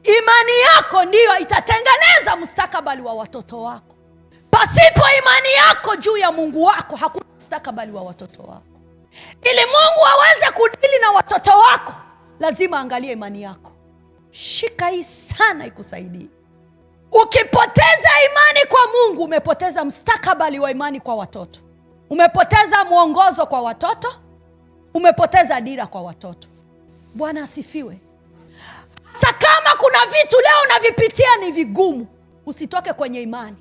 Imani yako ndiyo itatengeneza mustakabali wa watoto wako. Pasipo imani yako juu ya Mungu wako, hakuna mustakabali wa watoto wako. Ili Mungu aweze kudili na watoto wako, lazima angalie imani yako. Shika hii sana ikusaidie. Ukipoteza imani kwa Mungu, umepoteza mustakabali wa imani kwa watoto. Umepoteza mwongozo kwa watoto. Umepoteza dira kwa watoto. Bwana asifiwe. Hata kama kuna vitu leo unavipitia ni vigumu, usitoke kwenye imani.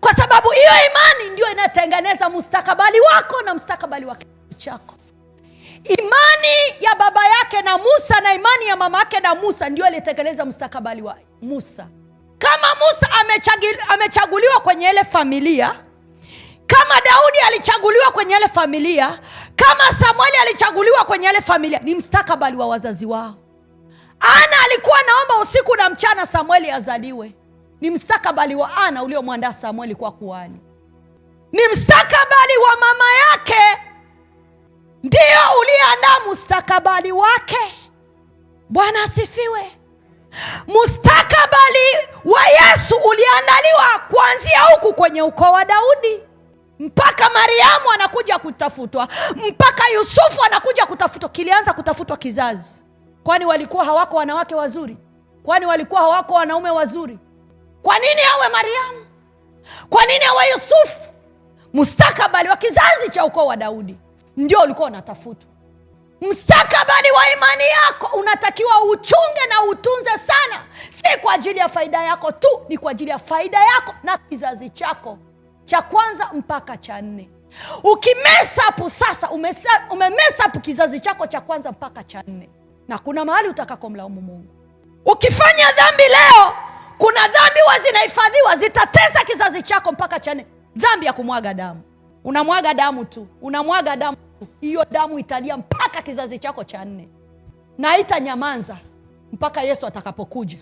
Kwa sababu hiyo imani ndio inatengeneza mustakabali wako na mustakabali wa kizazi chako. Imani ya baba yake na Musa na imani ya mama yake na Musa ndio ilitengeneza mustakabali wa Musa. Kama Musa amechaguliwa kwenye ile familia, kama Daudi alichaguliwa kwenye ile familia, kama Samueli alichaguliwa kwenye ile familia, ni mustakabali wa wazazi wao. Ana alikuwa naomba usiku na mchana Samueli azaliwe. Ni mustakabali wa Ana uliomwandaa Samueli kwa kuhani. Ni mustakabali wa mama yake ndio uliandaa mustakabali wake. Bwana asifiwe. Mustakabali wa Yesu uliandaliwa kuanzia huku kwenye ukoo wa Daudi, mpaka Mariamu anakuja kutafutwa, mpaka Yusufu anakuja kutafutwa. Kilianza kutafutwa kizazi. Kwani walikuwa hawako wanawake wazuri? Kwani walikuwa hawako wanaume wazuri? Kwa nini awe Mariamu? Kwa nini awe Yusufu? Mustakabali wa kizazi cha ukoo wa Daudi ndio ulikuwa unatafutwa. Mustakabali wa imani yako unatakiwa uchunge na utunze sana. Si kwa ajili ya faida yako tu, ni kwa ajili ya faida yako na kizazi chako cha kwanza mpaka cha 4. Ukimesapu sasa, umemesapu kizazi chako cha kwanza mpaka cha 4. Na kuna mahali utakakomlaumu Mungu. Ukifanya dhambi leo, kuna dhambi zinahifadhiwa zitatesa kizazi chako mpaka cha 4. Dhambi ya kumwaga damu. Unamwaga damu tu, unamwaga damu tu. Hiyo damu italia mpaka kizazi chako cha 4. Na haitanyamaza mpaka Yesu atakapokuja.